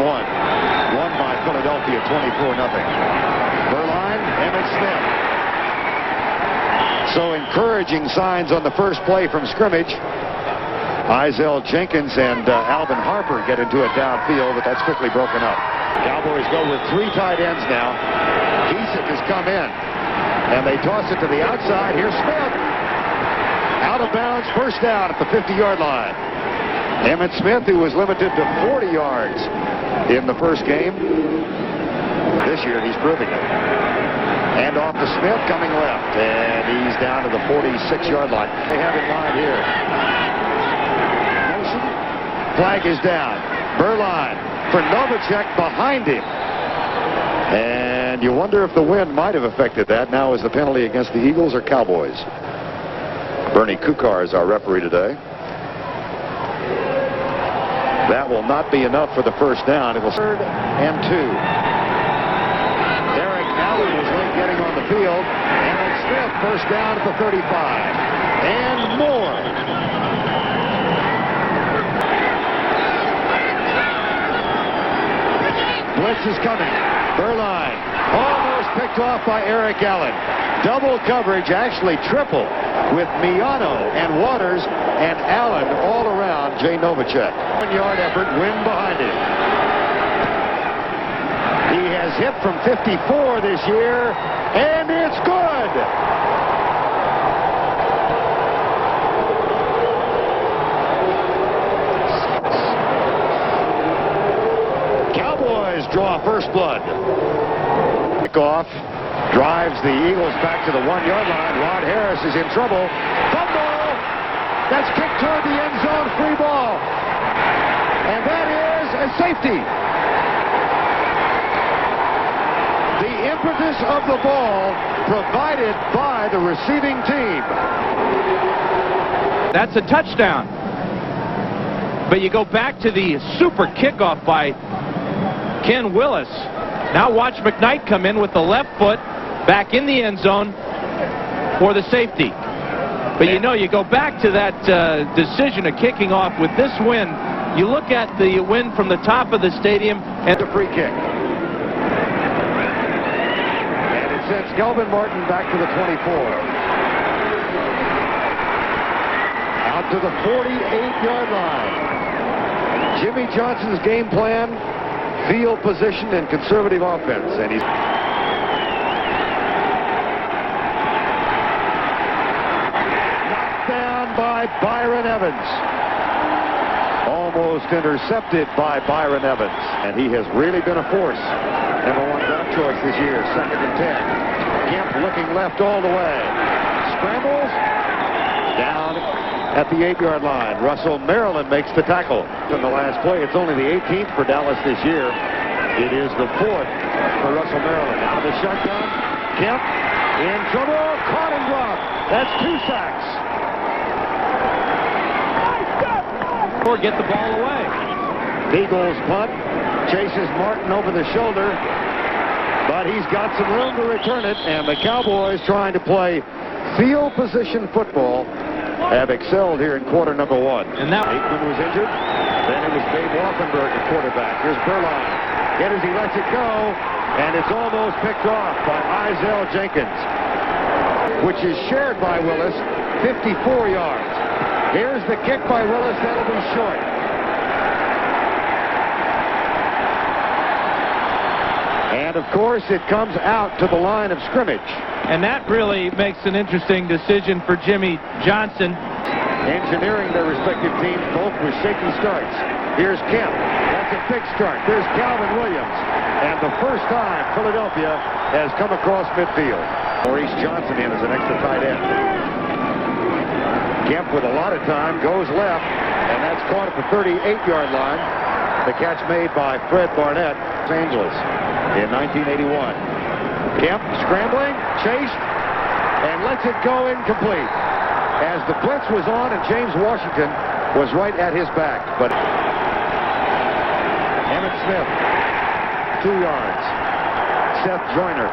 one. Won by Philadelphia 24-0. Berline, Emmett Smith. So encouraging signs on the first play from scrimmage. Izell Jenkins and Alvin Harper get into it downfield, but that's quickly broken up. Cowboys go with 3 tight ends now. Kiesick has come in, and they toss it to the outside. Here's Smith. Out of bounds, first down at the 50-yard line. Emmitt Smith, who was limited to 40 yards in the first game. This year, he's proving it. Hand off to Smith, coming left, and he's down to the 46-yard line. They have in mind here. Motion. Flag is down. Berline for Novacek behind him. And you wonder if the wind might have affected that. Now is the penalty against the Eagles or Cowboys? Bernie Kukar is our referee today. That will not be enough for the first down. It was 3rd and 2. Derek Allen was late getting on the field. Emmett Smith first down at the 35. And more. Blitz is coming. Berline almost picked off by Eric Allen. Double coverage, actually triple, with Miano and Waters and Allen all around Jay Novacek. 1-yard effort, wind behind him. He has hit from 54 this year, and it's good. Cowboys draw first blood. Kickoff. Drives the Eagles back to the 1-yard line. Rod Harris is in trouble. Fumble! That's kicked toward the end zone. Free ball. And that is a safety. The impetus of the ball provided by the receiving team. That's a touchdown. But you go back to the super kickoff by Ken Willis. Now watch McKnight come in with the left foot back in the end zone for the safety. But you know, you go back to that decision of kicking off with this wind. You look at the wind from the top of the stadium and a free kick. And it sends Kelvin Martin back to the 24. Out to the 48-yard line. Jimmy Johnson's game plan, field position and conservative offense. And he's knocked down by Byron Evans. Almost intercepted by Byron Evans. And he has really been a force. #1 draft choice this year, 2nd and 10. Kemp looking left all the way. Scrambles. Down at the 8-yard line. Russell Maryland makes the tackle. In the last play, it's only the 18th for Dallas this year. It is the 4th for Russell Maryland. Out of the shotgun. Kemp in trouble. Caught and dropped. That's 2 sacks. or get the ball away. Eagles punt. Chases Martin over the shoulder. But he's got some room to return it. And the Cowboys, trying to play field position football, have excelled here in quarter number 1. And now Aikman was injured. Then it was Dave Offenberg, the quarterback. Here's Berline. Get as he lets it go. And it's almost picked off by Izell Jenkins, which is shared by Willis, 54 yards. Here's the kick by Willis. That'll be short. And, of course, it comes out to the line of scrimmage. And that really makes an interesting decision for Jimmy Johnson. Engineering their respective teams, both with shaky starts. Here's Kemp. That's a big start. There's Calvin Williams. And the first time Philadelphia has come across midfield. Maurice Johnson in as an extra tight end. Kemp with a lot of time goes left. And that's caught at the 38-yard line. The catch made by Fred Barnett, Los Angeles, in 1981. Kemp scrambling, chased, and lets it go incomplete. As the blitz was on and James Washington was right at his back. But Emmitt Smith, 2 yards. Seth Joyner.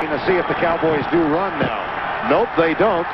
To see if the Cowboys do run now. Nope, they don't.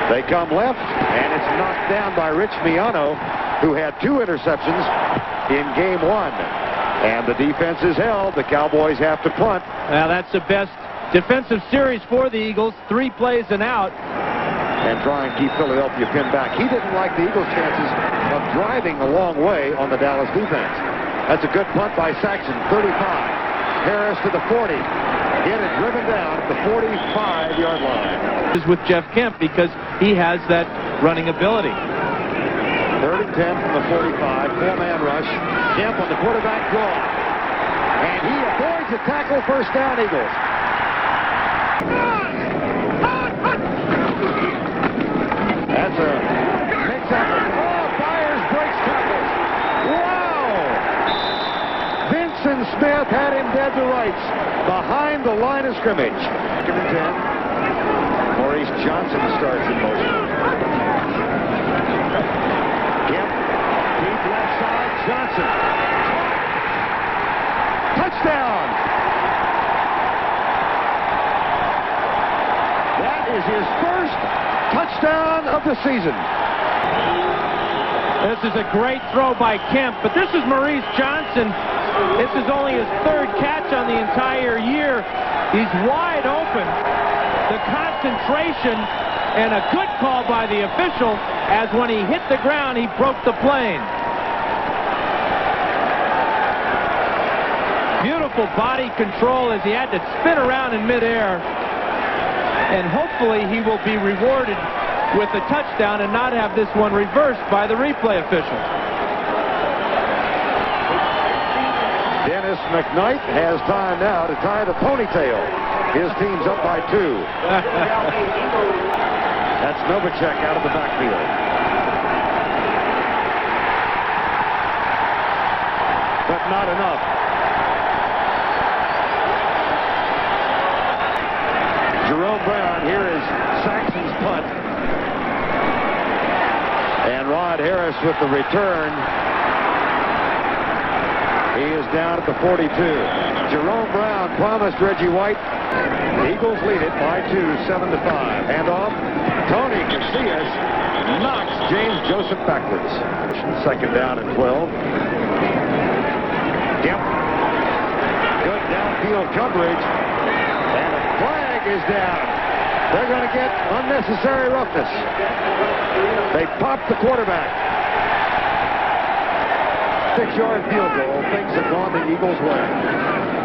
They come left, and it's knocked down by Rich Miano, who had 2 interceptions in game 1. And the defense is held. The Cowboys have to punt. Now that's the best defensive series for the Eagles. 3 plays and out. And try and keep Philadelphia pinned back. He didn't like the Eagles' chances of driving a long way on the Dallas defense. That's a good punt by Saxon, 35. Harris to the 40. Get it driven down at the 45-yard line. Is with Jeff Kemp because he has that running ability. 3rd and 10 from the 45. 4-man rush. Kemp on the quarterback draw. And he avoids a tackle. First down, Eagles. That's a mix-up. Oh, Byers breaks tackles. Wow! Vincent Smith had him dead to rights behind the line of scrimmage. 2nd and 10. Maurice Johnson starts in motion. Kemp, deep left side, Johnson. Touchdown! That is his first touchdown of the season. This is a great throw by Kemp, but this is Maurice Johnson. This is only his 3rd catch on the entire year. He's wide open. The concentration and a good call by the official, as when he hit the ground, he broke the plane. Beautiful body control as he had to spin around in midair. And hopefully he will be rewarded with a touchdown and not have this one reversed by the replay official. Dennis McKnight has time now to tie the ponytail. His team's up by 2. That's Novacek out of the backfield. But not enough. Jerome Brown, here is Saxon's punt. And Rod Harris with the return. He is down at the 42. Jerome Brown promised Reggie White. The Eagles lead it by 2, 7-5. Handoff. Tony Casillas knocks James Joseph backwards. 2nd down and 12. Kemp. Good downfield coverage. And a flag is down. They're going to get unnecessary roughness. They popped the quarterback. 6-yard field goal. Things have gone the Eagles' way.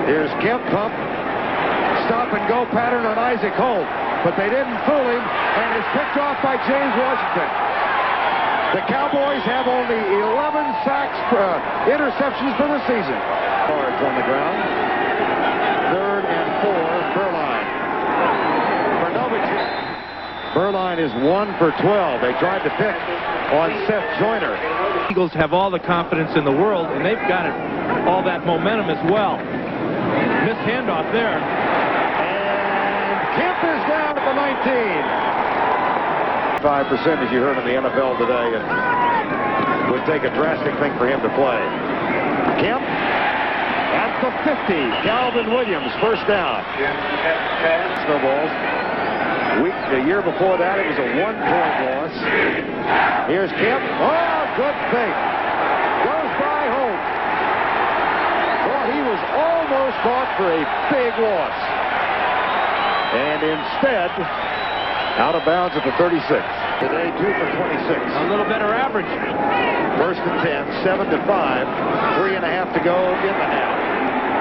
Here's Kemp pump. Stop and go pattern on Isaac Holt. But they didn't fool him, and it's picked off by James Washington. The Cowboys have only 11 sacks, interceptions for the season. Yards on the ground. 3rd and 4, Berline. For Novacek. Berline is 1 for 12. They tried to pick on Seth Joyner. Eagles have all the confidence in the world, and they've got it, all that momentum as well. Missed handoff there. And Kemp is down at the 19. 5% as you heard in the NFL today. It would take a drastic thing for him to play. Kemp at the 50. Calvin Williams, first down. Snowballs. The year before that, it was a 1-point loss. Here's Kemp. Oh, good fake. Goes by Holt. Well, he was almost caught for a big loss. And instead, out of bounds at the 36. Today, 2 for 26. A little better average. 1st and 10, 7-5. 3.5 to go in the half.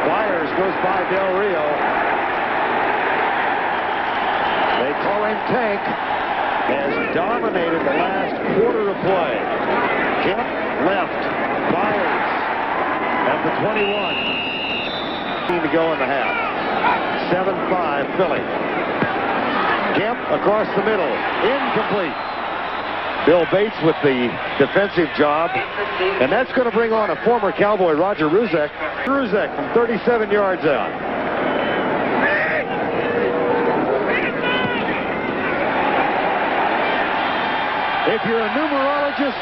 Byers goes by Del Rio. They call him Tank. Has dominated the last quarter of play. Kemp left. Byers at the 21. To go in the half. 7-5 Philly. Kemp across the middle. Incomplete. Bill Bates with the defensive job. And that's going to bring on a former Cowboy, Roger Ruzek. Ruzek from 37 yards out. If you're a numerologist,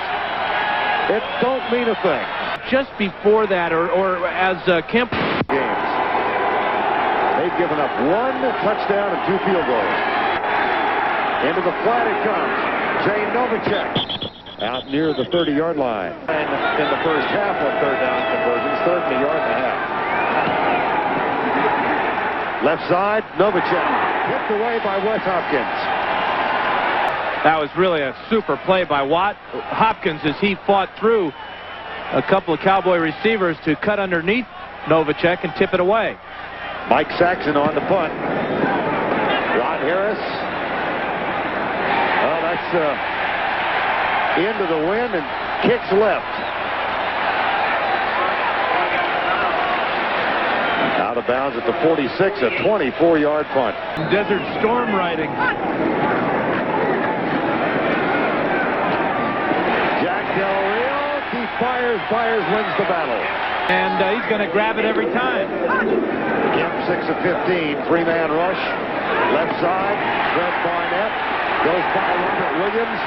it don't mean a thing. Just before that, or as Kemp... Games. They've given up 1 touchdown and 2 field goals. Into the flat it comes. Shane Novacek out near the 30-yard line. And in the first half of third down conversions, third and a yard and a half. Left side, Novacek hit away by Wes Hopkins. That was really a super play by Hopkins as he fought through a couple of Cowboy receivers to cut underneath Novacek and tip it away. Mike Saxon on the punt. Ron Harris. Well, that's into the wind and kicks left. Out of bounds at the 46, a 24-yard punt. Desert Storm riding. Jack Del Rio, he fires, wins the battle. And he's going to grab it every time. Kemp 6 of 15, three-man rush. Left side, Fred Barnett goes by Robert Williams.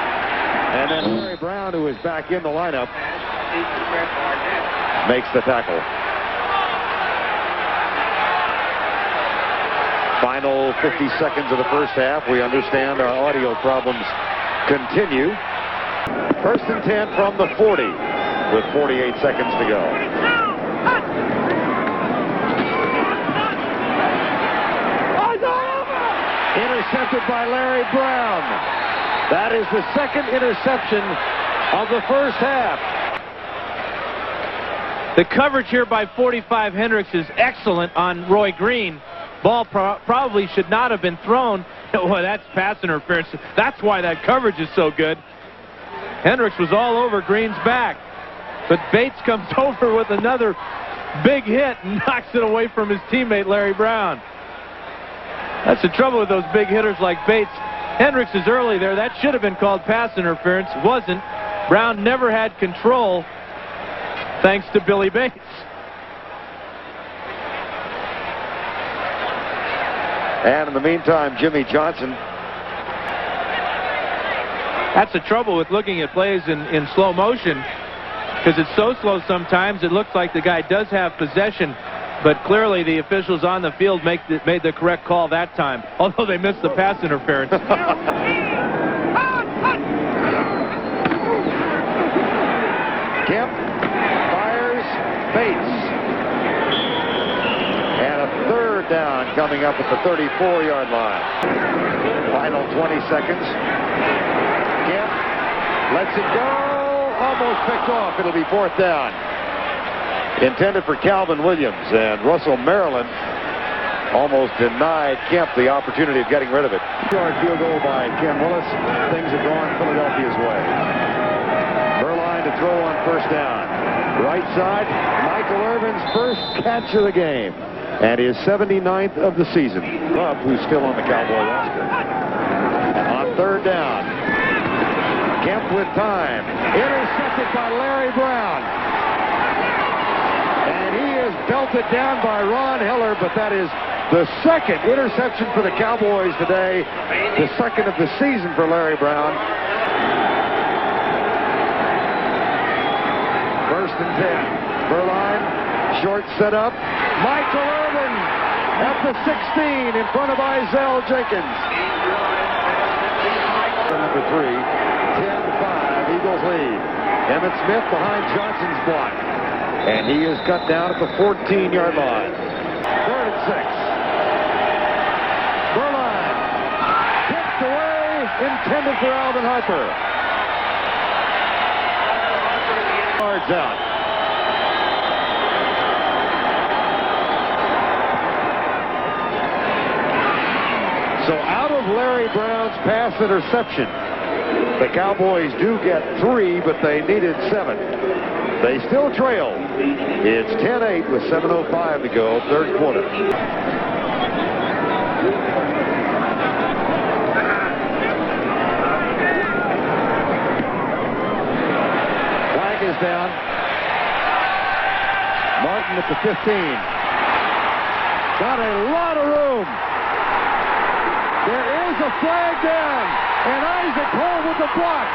And then Larry Brown, who is back in the lineup, makes the tackle. Final 50 seconds of the first half. We understand our audio problems continue. First and 10 from the 40 with 48 seconds to go. Intercepted by Larry Brown. That is the second interception of the first half. The coverage here by 45 Hendricks is excellent on Roy Green. Ball probably should not have been thrown. Well, that's pass interference. That's why that coverage is so good. Hendricks was all over Green's back. But Bates comes over with another big hit and knocks it away from his teammate Larry Brown. That's the trouble with those big hitters like Bates. Hendricks is early there. That should have been called pass interference. Wasn't. Brown never had control thanks to Billy Bates. And in the meantime, Jimmy Johnson. That's the trouble with looking at plays in slow motion, because it's so slow sometimes it looks like the guy does have possession, but clearly the officials on the field made the correct call that time, although they missed the pass interference. Kemp fires, Bates. And a third down coming up at the 34-yard line. Final 20 seconds. Kemp lets it go. Almost picked off. It'll be fourth down. Intended for Calvin Williams, and Russell Maryland almost denied Kemp the opportunity of getting rid of it. Yard field goal by Ken Willis. Things have gone Philadelphia's way. Berline to throw on first down. Right side, Michael Irvin's first catch of the game, and his 79th of the season. Love, who's still on the Cowboy roster. On third down, Kemp with time. Intercepted by Larry Brown. And he is belted down by Ron Heller, but that is the second interception for the Cowboys today. The second of the season for Larry Brown. First and 10. Berline, short set up. Michael Irvin at the 16 in front of Izell Jenkins. Number 3, 10-5, Eagles lead. Emmitt Smith behind Johnson's block. And he is cut down at the 14-yard line. Third and 6. Berline kicked away, intended for Alvin Harper. Yards out. So out of Larry Brown's pass interception, the Cowboys do get 3, but they needed 7. They still trail. It's 10-8 with 7:05 to go, third quarter. Flag is down. Martin at the 15. Got a lot of room. There is a flag down, and Isaac Hole with the block.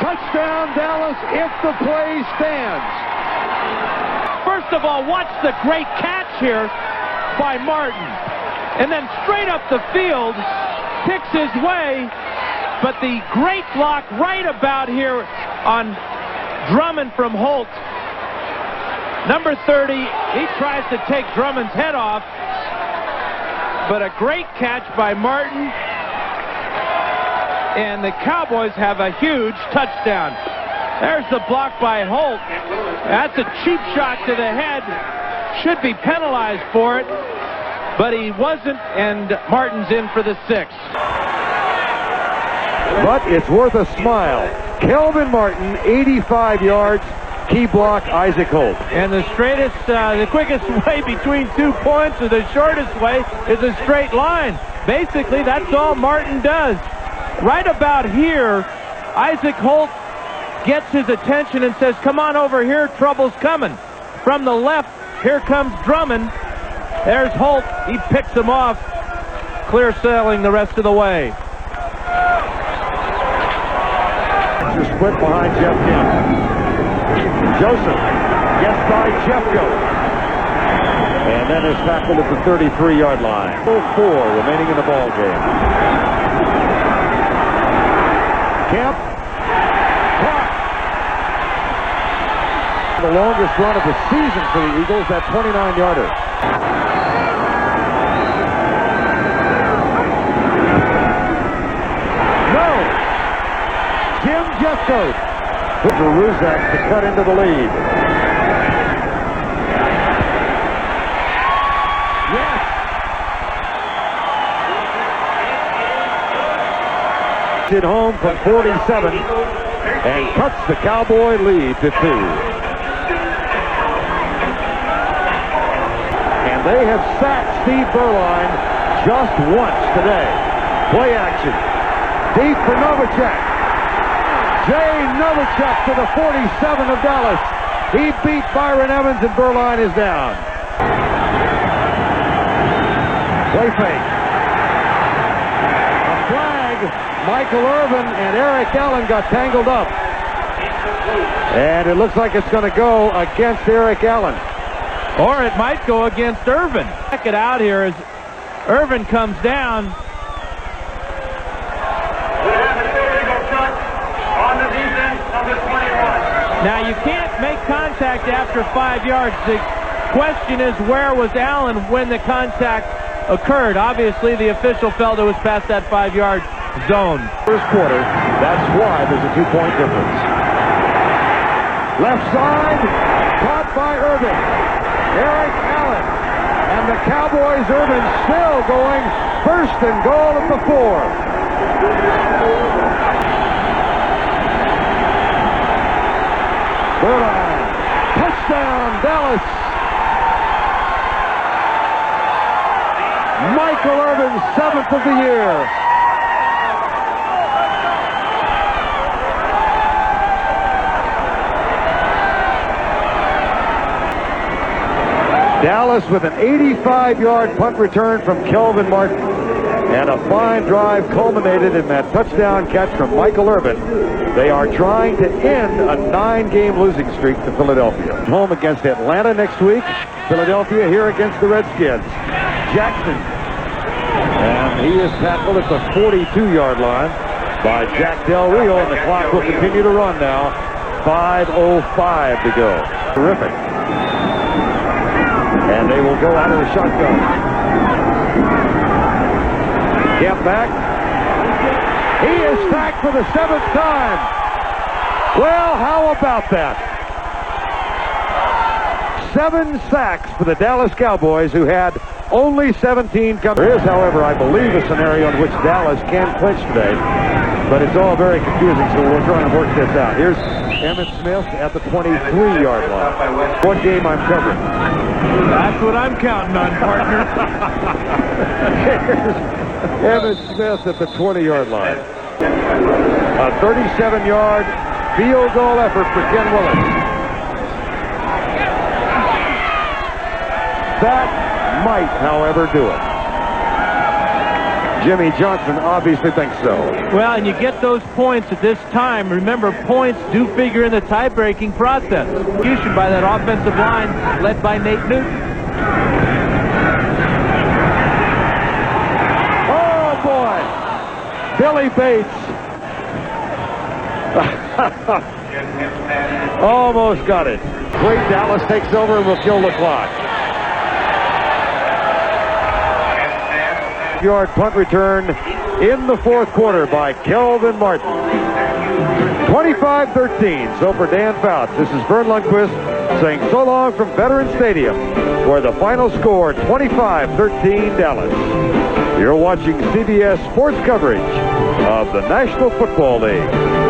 Touchdown, Dallas, if the play stands. First of all, watch the great catch here by Martin. And then straight up the field, kicks his way, but the great block right about here on Drummond from Holt. Number 30, he tries to take Drummond's head off, but a great catch by Martin, and the Cowboys have a huge touchdown. There's the block by Holt. That's a cheap shot to the head. Should be penalized for it, but he wasn't, and Martin's in for the 6th. But it's worth a smile. Kelvin Martin, 85 yards. Key block, Isaac Holt. And the quickest way between 2 points, or the shortest way, is a straight line. Basically, that's all Martin does. Right about here, Isaac Holt gets his attention and says, come on over here, trouble's coming. From the left, here comes Drummond. There's Holt. He picks him off, clear sailing the rest of the way. Split behind Jeff Kemp. Joseph gets by Jeffco. And then is tackled at the 33-yard line. 4 remaining in the ball game. Kemp. Caught. The longest run of the season for the Eagles, that 29-yarder. No. Jim Jeffcoat. For Ruzak to cut into the lead. Yes. It home from 47 and cuts the Cowboy lead to 2. And they have sacked Steve Berline just once today. Play action. Deep for Novacek. Jay Novacek to the 47 of Dallas. He beat Byron Evans, and Berline is down. Play fake. A flag. Michael Irvin and Eric Allen got tangled up. And it looks like it's going to go against Eric Allen. Or it might go against Irvin. Check it out here as Irvin comes down. Now, you can't make contact after 5 yards. The question is, where was Allen when the contact occurred? Obviously, the official felt it was past that 5-yard zone. First quarter, that's why there's a 2-point difference. Left side, caught by Irvin. Eric Allen. And the Cowboys, Irvin still going first and goal at the 4. Berline. Touchdown, Dallas. Michael Irvin, 7th of the year. Dallas with an 85-yard punt return from Kelvin Martin. And a fine drive culminated in that touchdown catch from Michael Irvin. They are trying to end a 9-game losing streak to Philadelphia. Home against Atlanta next week. Philadelphia here against the Redskins. Jackson. And he is tackled at the 42-yard line by Jack Del Rio, and the clock will continue to run now. 5:05 to go. Terrific. And they will go out of the shotgun. Kemp back. He is sacked for the 7th time. Well, how about that? 7 sacks for the Dallas Cowboys, who had only 17 coming. There is, however, I believe, a scenario in which Dallas can clinch today, but it's all very confusing, so we'll try and work this out. Here's Emmitt Smith at the 23-yard line. What game I'm covering? That's what I'm counting on, partner. Here's Emmitt Smith at the 20-yard line. A 37-yard field goal effort for Ken Willis. That might, however, do it. Jimmy Johnson obviously thinks so. Well, and you get those points at this time. Remember, points do figure in the tie-breaking process. Execution by that offensive line led by Nate Newton. Oh, boy. Billy Bates. Almost got it. Great. Dallas takes over and will kill the clock. Yard punt return in the fourth quarter by Kelvin Martin. 25-13. So for Dan Fouts, this is Vern Lundquist saying so long from Veterans Stadium, where the final score 25-13 Dallas. You're watching CBS Sports coverage of the National Football League.